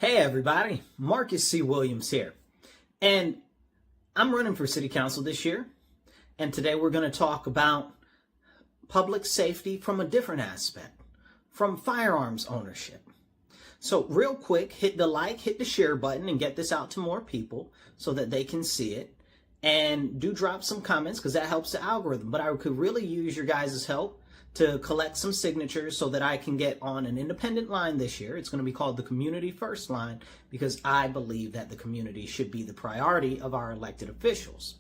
Hey everybody, Marcus C. Williams here, and I'm running for City Council this year, and today we're going to talk about public safety from a different aspect, from firearms ownership. So real quick, hit the like, hit the share button, and get this out to more people so that they can see it, and do drop some comments because that helps the algorithm, but I could really use your guys' help to collect some signatures so that I can get on an independent line this year. It's going to be called the Community First Line because I believe that the community should be the priority of our elected officials.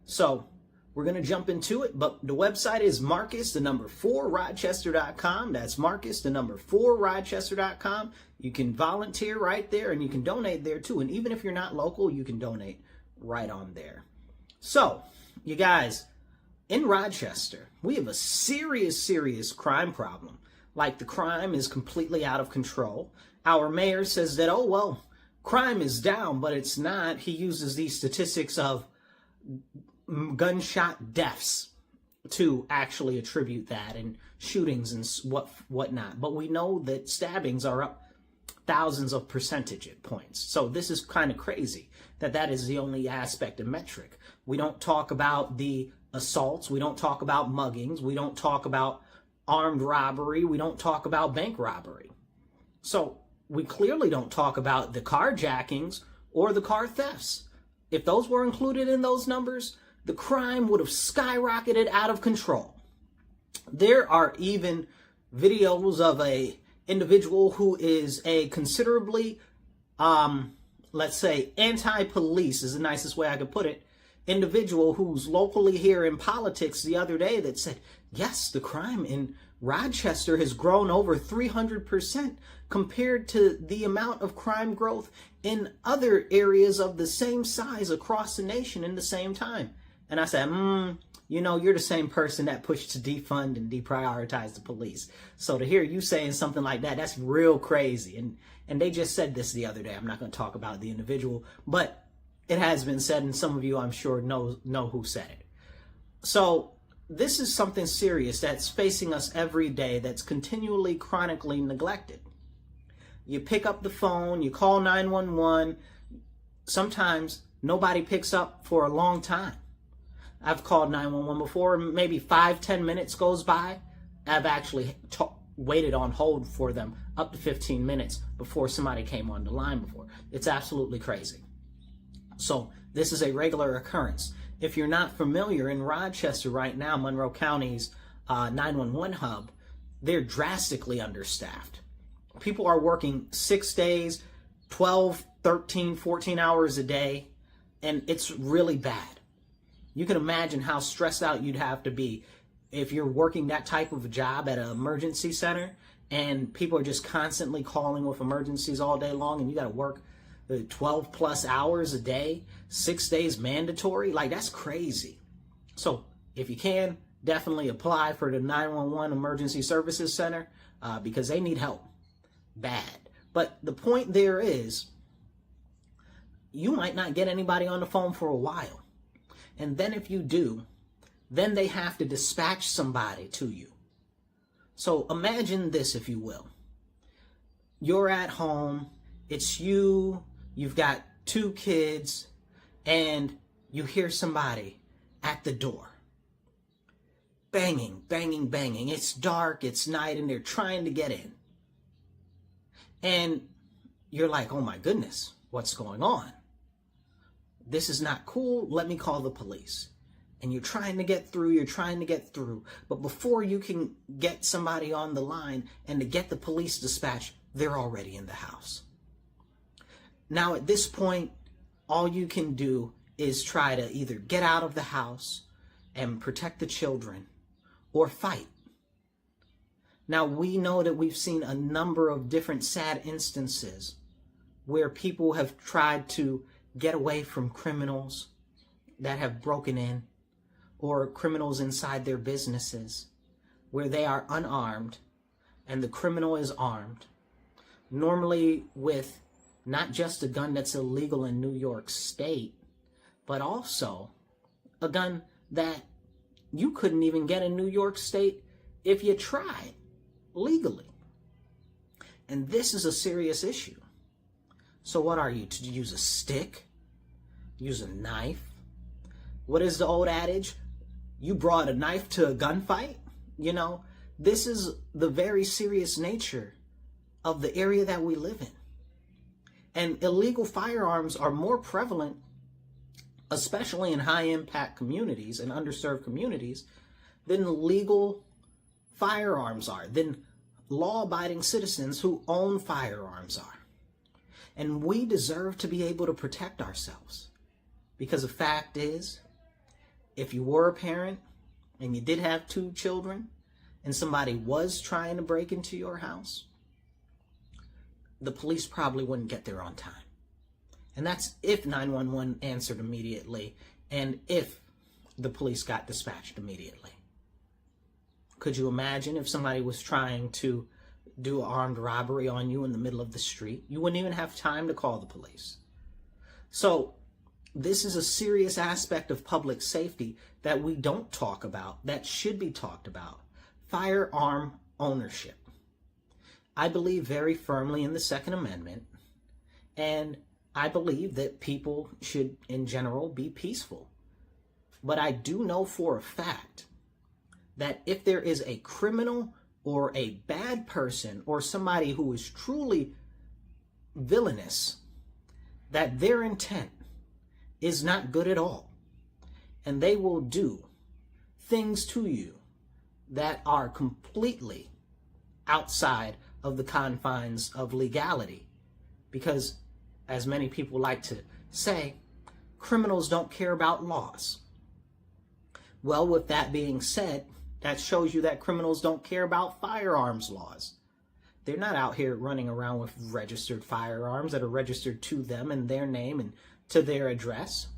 So we're going to jump into it, but the website is Marcus4Rochester.com. That's Marcus4Rochester.com. You can volunteer right there and you can donate there too. And even if you're not local, you can donate right on there. So you guys, in Rochester, we have a serious crime problem. Like, the crime is completely out of control. Our mayor says that, oh, well, crime is down, but it's not. He uses these statistics of gunshot deaths to actually attribute that, and shootings and whatnot. But we know that stabbings are up thousands of percentage points. So this is kind of crazy that is the only aspect of metric. We don't talk about the assaults, we don't talk about muggings, we don't talk about armed robbery, we don't talk about bank robbery. So we clearly don't talk about the carjackings or the car thefts. If those were included in those numbers, the crime would have skyrocketed out of control. There are even videos of a individual who is a considerably, let's say, anti-police is the nicest way I could put it, individual who's locally here in politics the other day that said, yes, the crime in Rochester has grown over 300% compared to the amount of crime growth in other areas of the same size across the nation in the same time. And I said, you know, you're the same person that pushed to defund and deprioritize the police. So to hear you saying something like that, that's real crazy. And they just said this the other day. I'm not going to talk about the individual, but it has been said, and some of you, I'm sure, know who said it. So this is something serious that's facing us every day, that's continually, chronically neglected. You pick up the phone, you call 911. Sometimes nobody picks up for a long time. I've called 911 before, maybe 5-10 minutes goes by. I've actually waited on hold for them up to 15 minutes before somebody came on the line before. It's absolutely crazy. So this is a regular occurrence. If you're not familiar, in Rochester right now, Monroe County's 911 hub, they're drastically understaffed. People are working 6 days, 12, 13, 14 hours a day, and it's really bad. You can imagine how stressed out you'd have to be if you're working that type of a job at an emergency center and people are just constantly calling with emergencies all day long, and you got to work 12 plus hours a day, 6 days mandatory. Like, that's crazy. So if you can, definitely apply for the 911 Emergency Services Center because they need help bad. But the point there is, you might not get anybody on the phone for a while. And then if you do, then they have to dispatch somebody to you. So imagine this, if you will. You're at home, it's you, you've got 2 kids, and you hear somebody at the door. Banging, banging, banging. It's dark, it's night, and they're trying to get in. And you're like, oh my goodness, what's going on? This is not cool. Let me call the police. And you're trying to get through, But before you can get somebody on the line and to get the police dispatch, they're already in the house. Now, at this point, all you can do is try to either get out of the house and protect the children or fight. Now, we know that we've seen a number of different sad instances where people have tried to get away from criminals that have broken in, or criminals inside their businesses where they are unarmed and the criminal is armed, normally with not just a gun that's illegal in New York State, but also a gun that you couldn't even get in New York State if you tried legally. And this is a serious issue. So what are you, to use a stick? Use a knife? What is the old adage? You brought a knife to a gunfight? You know, this is the very serious nature of the area that we live in. And illegal firearms are more prevalent, especially in high-impact communities and underserved communities, than legal firearms are, than law-abiding citizens who own firearms are. And we deserve to be able to protect ourselves. Because the fact is, if you were a parent and you did have 2 children and somebody was trying to break into your house, the police probably wouldn't get there on time. And that's if 911 answered immediately and if the police got dispatched immediately. Could you imagine if somebody was trying to do armed robbery on you in the middle of the street? You wouldn't even have time to call the police. So this is a serious aspect of public safety that we don't talk about, that should be talked about. Firearm ownership. I believe very firmly in the Second Amendment, and I believe that people should, in general, be peaceful. But I do know for a fact that if there is a criminal or a bad person or somebody who is truly villainous, that their intent is not good at all. And they will do things to you that are completely outside of the confines of legality. Because, as many people like to say, criminals don't care about laws. Well, with that being said, that shows you that criminals don't care about firearms laws. They're not out here running around with registered firearms that are registered to them in their name and to their address.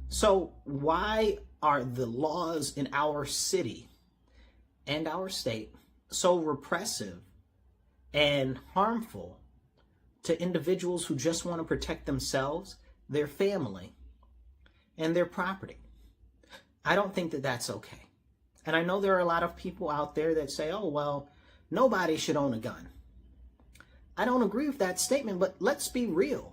So why are the laws in our city and our state so repressive and harmful to individuals who just want to protect themselves, their family, and their property? I don't think that that's okay. And I know there are a lot of people out there that say, oh, well, nobody should own a gun. I don't agree with that statement, but let's be real.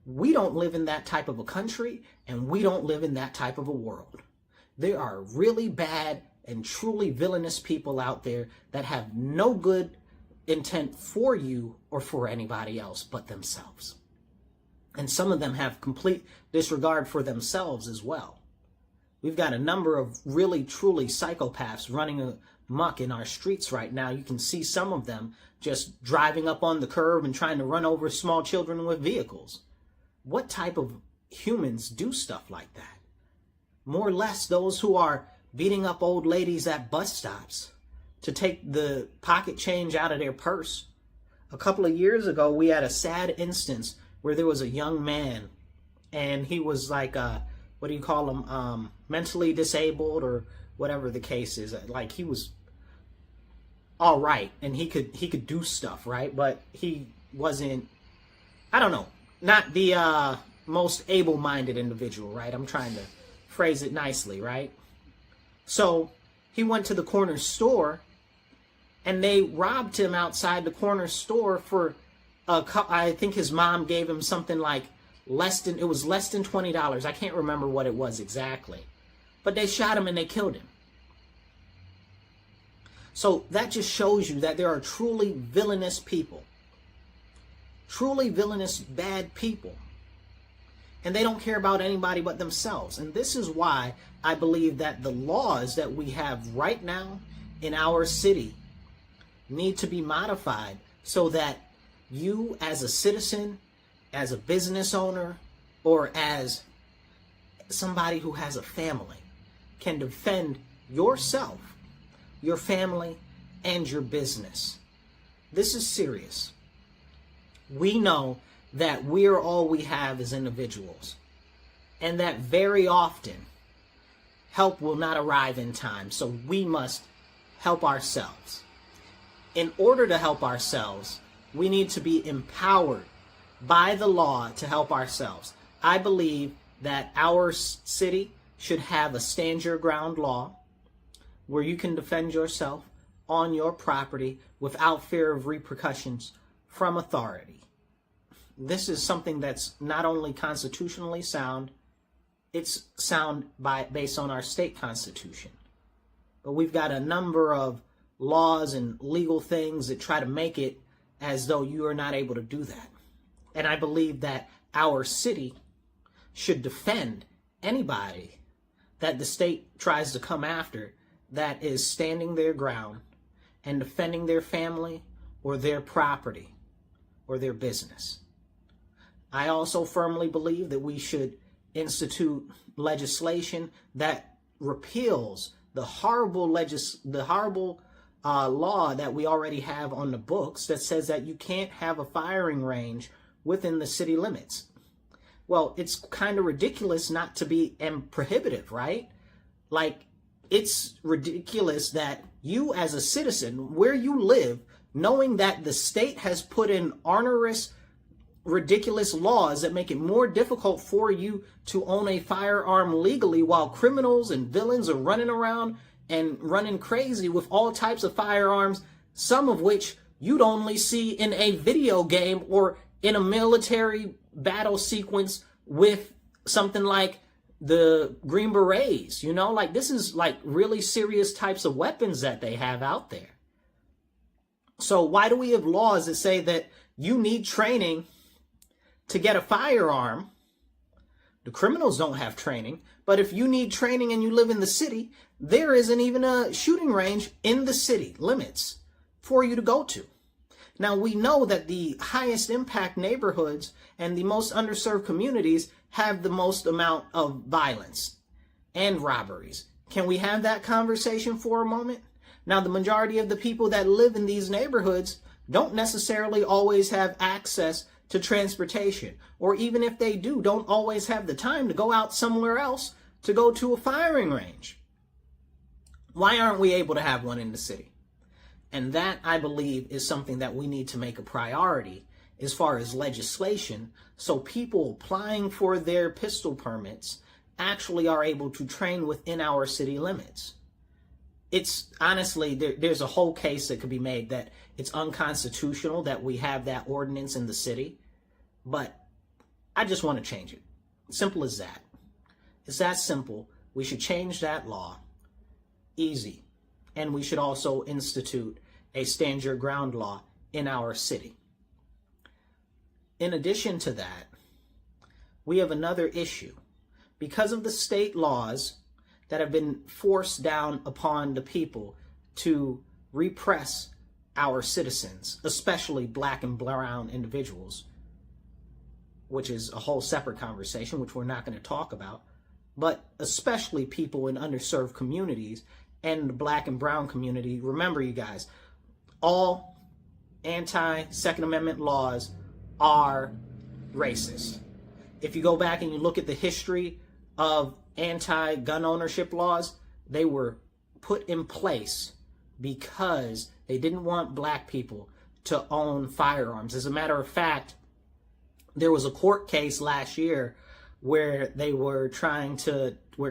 We don't live in that type of a country, and we don't live in that type of a world. There are really bad and truly villainous people out there that have no good intent for you or for anybody else but themselves. And some of them have complete disregard for themselves as well. We've got a number of really, truly psychopaths running amok in our streets right now. You can see some of them just driving up on the curb and trying to run over small children with vehicles. What type of humans do stuff like that? More or less those who are beating up old ladies at bus stops to take the pocket change out of their purse. A couple of years ago, we had a sad instance where there was a young man, and he was like, what do you call him, mentally disabled or whatever the case is. Like, he was all right, and he could do stuff, right? But he wasn't, I don't know, not the most able-minded individual, right? I'm trying to phrase it nicely, right? So he went to the corner store, and they robbed him outside the corner store for I think his mom gave him something like less than $20. I can't remember what it was exactly. But they shot him and they killed him. So that just shows you that there are truly villainous people. Truly villainous, bad people. And they don't care about anybody but themselves. And this is why I believe that the laws that we have right now in our city need to be modified so that you as a citizen, as a business owner, or as somebody who has a family can defend yourself, your family, and your business. This is serious. We know that we're all we have as individuals, and that very often help will not arrive in time, so we must help ourselves. In order to help ourselves, we need to be empowered by the law to help ourselves. I believe that our city should have a stand your ground law where you can defend yourself on your property without fear of repercussions from authority. this is something that's not only constitutionally sound, it's sound based on our state constitution. But we've got a number of laws and legal things that try to make it as though you are not able to do that. And I believe that our city should defend anybody that the state tries to come after that is standing their ground and defending their family or their property or their business. I also firmly believe that we should institute legislation that repeals the horrible law that we already have on the books that says that you can't have a firing range within the city limits. Well, it's kind of ridiculous not to be prohibitive, right? Like, it's ridiculous that you as a citizen, where you live, knowing that the state has put in onerous, ridiculous laws that make it more difficult for you to own a firearm legally, while criminals and villains are running around and running crazy with all types of firearms, some of which you'd only see in a video game or in a military battle sequence with something like the Green Berets, you know? Like, this is like really serious types of weapons that they have out there. So why do we have laws that say that you need training to get a firearm? The criminals don't have training, but if you need training and you live in the city, there isn't even a shooting range in the city limits for you to go to. Now, we know that the highest impact neighborhoods and the most underserved communities have the most amount of violence and robberies. Can we have that conversation for a moment? Now, the majority of the people that live in these neighborhoods don't necessarily always have access to transportation, or even if they do, don't always have the time to go out somewhere else to go to a firing range. Why aren't we able to have one in the city? And that, I believe, is something that we need to make a priority as far as legislation, so people applying for their pistol permits actually are able to train within our city limits. It's honestly, there's a whole case that could be made that it's unconstitutional that we have that ordinance in the city, but I just want to change it. Simple as that. It's that simple. We should change that law. Easy. And we should also institute a stand your ground law in our city. In addition to that, we have another issue. Because of the state laws that have been forced down upon the people to repress our citizens, especially black and brown individuals, which is a whole separate conversation, which we're not going to talk about, but especially people in underserved communities and the black and brown community. Remember, you guys, all anti-Second Amendment laws are racist. If you go back and you look at the history of anti-gun ownership laws, they were put in place because they didn't want black people to own firearms. As a matter of fact, there was a court case last year where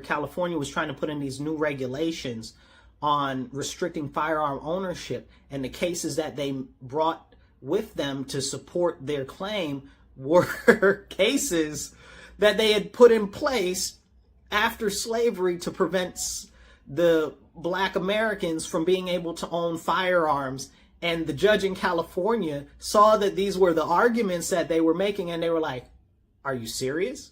California was trying to put in these new regulations on restricting firearm ownership, and the cases that they brought with them to support their claim were cases that they had put in place after slavery to prevent the black Americans from being able to own firearms. And the judge in California saw that these were the arguments that they were making, and they were like, are you serious?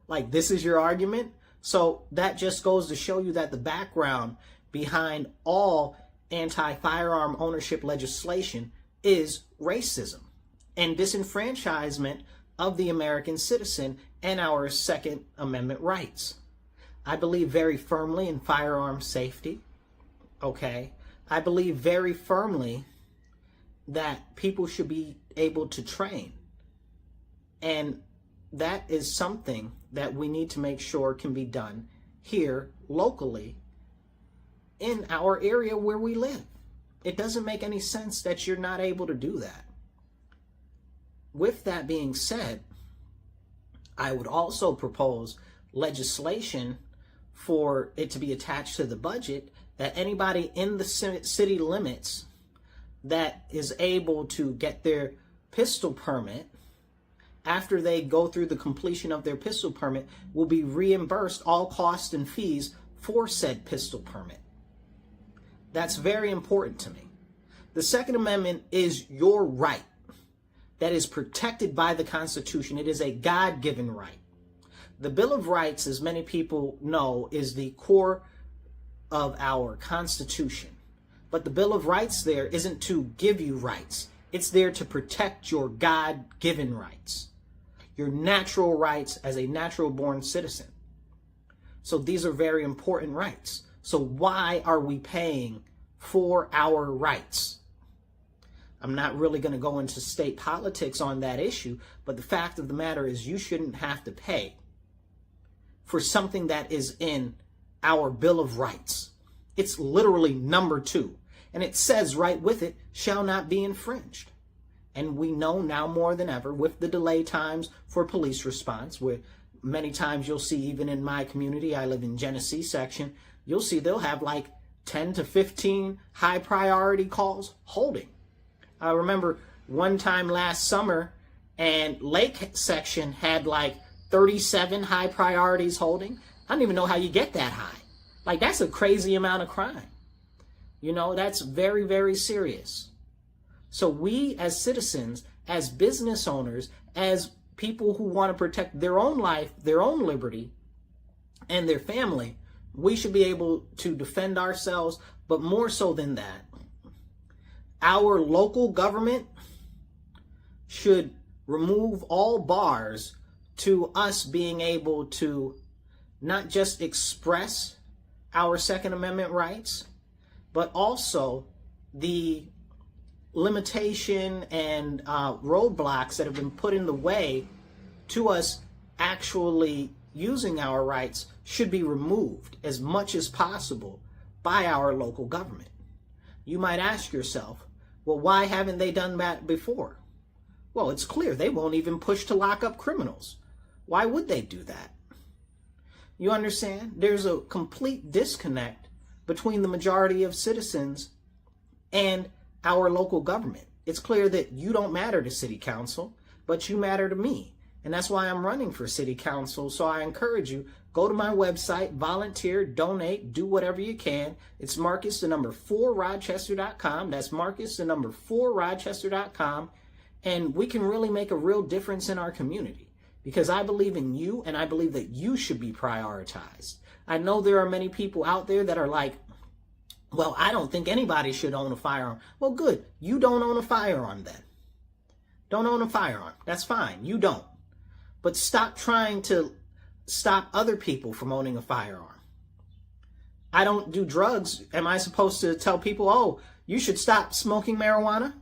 Like, this is your argument? So that just goes to show you that the background behind all anti-firearm ownership legislation is racism and disenfranchisement of the American citizen and our Second Amendment rights. I believe very firmly in firearm safety. Okay. I believe very firmly that people should be able to train. And that is something that we need to make sure can be done here locally in our area where we live. It doesn't make any sense that you're not able to do that. With that being said, I would also propose legislation for it to be attached to the budget that anybody in the city limits that is able to get their pistol permit after they go through the completion of their pistol permit, will be reimbursed all costs and fees for said pistol permit. That's very important to me. The Second Amendment is your right that is protected by the Constitution. It is a God-given right. The Bill of Rights, as many people know, is the core of our Constitution. But the Bill of Rights there isn't to give you rights. It's there to protect your God-given rights, your natural rights as a natural-born citizen. So these are very important rights. So why are we paying for our rights? I'm not really going to go into state politics on that issue, but the fact of the matter is you shouldn't have to pay for something that is in our Bill of Rights. It's literally number 2. And it says right with it, shall not be infringed. And we know now more than ever with the delay times for police response, where many times you'll see, even in my community, I live in Genesee section, you'll see they'll have like 10 to 15 high priority calls holding. I remember one time last summer, and Lake section had like 37 high priorities holding. I don't even know how you get that high. Like, that's a crazy amount of crime. You know, that's very, very serious. So we as citizens, as business owners, as people who want to protect their own life, their own liberty, and their family, we should be able to defend ourselves. But more so than that, our local government should remove all bars to us being able to not just express our Second Amendment rights, but also the limitation and roadblocks that have been put in the way to us actually using our rights should be removed as much as possible by our local government. You might ask yourself, well, why haven't they done that before? Well, it's clear they won't even push to lock up criminals. Why would they do that? You understand? There's a complete disconnect between the majority of citizens and our local government. It's clear that you don't matter to city council, but you matter to me. And that's why I'm running for city council. So I encourage you, go to my website, volunteer, donate, do whatever you can. It's Marcus4Rochester.com. That's Marcus4Rochester.com. And we can really make a real difference in our community, because I believe in you, and I believe that you should be prioritized. I know there are many people out there that are like, well, I don't think anybody should own a firearm. Well, good. You don't own a firearm then. Don't own a firearm. That's fine. You don't. But stop trying to stop other people from owning a firearm. I don't do drugs. Am I supposed to tell people, oh, you should stop smoking marijuana?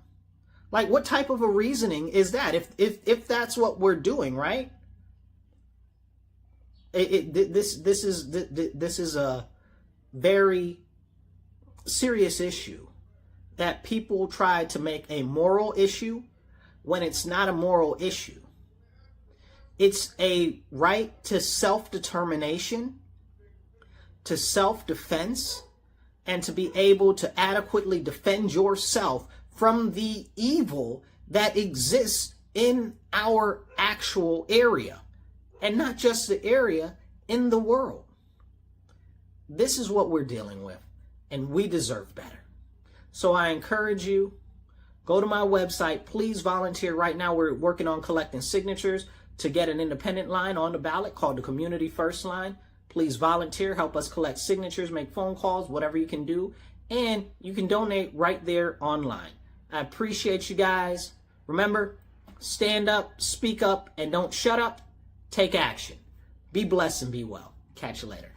Like, what type of a reasoning is that? If that's what we're doing, right? This is a very serious issue that people try to make a moral issue when it's not a moral issue. It's a right to self-determination, to self-defense, and to be able to adequately defend yourself from the evil that exists in our actual area, and not just the area, in the world. This is what we're dealing with, and we deserve better. So I encourage you, go to my website, please volunteer. Right now we're working on collecting signatures to get an independent line on the ballot called the Community First Line. Please volunteer, help us collect signatures, make phone calls, whatever you can do, and you can donate right there online. I appreciate you guys. Remember, stand up, speak up, and don't shut up. Take action. Be blessed and be well. Catch you later.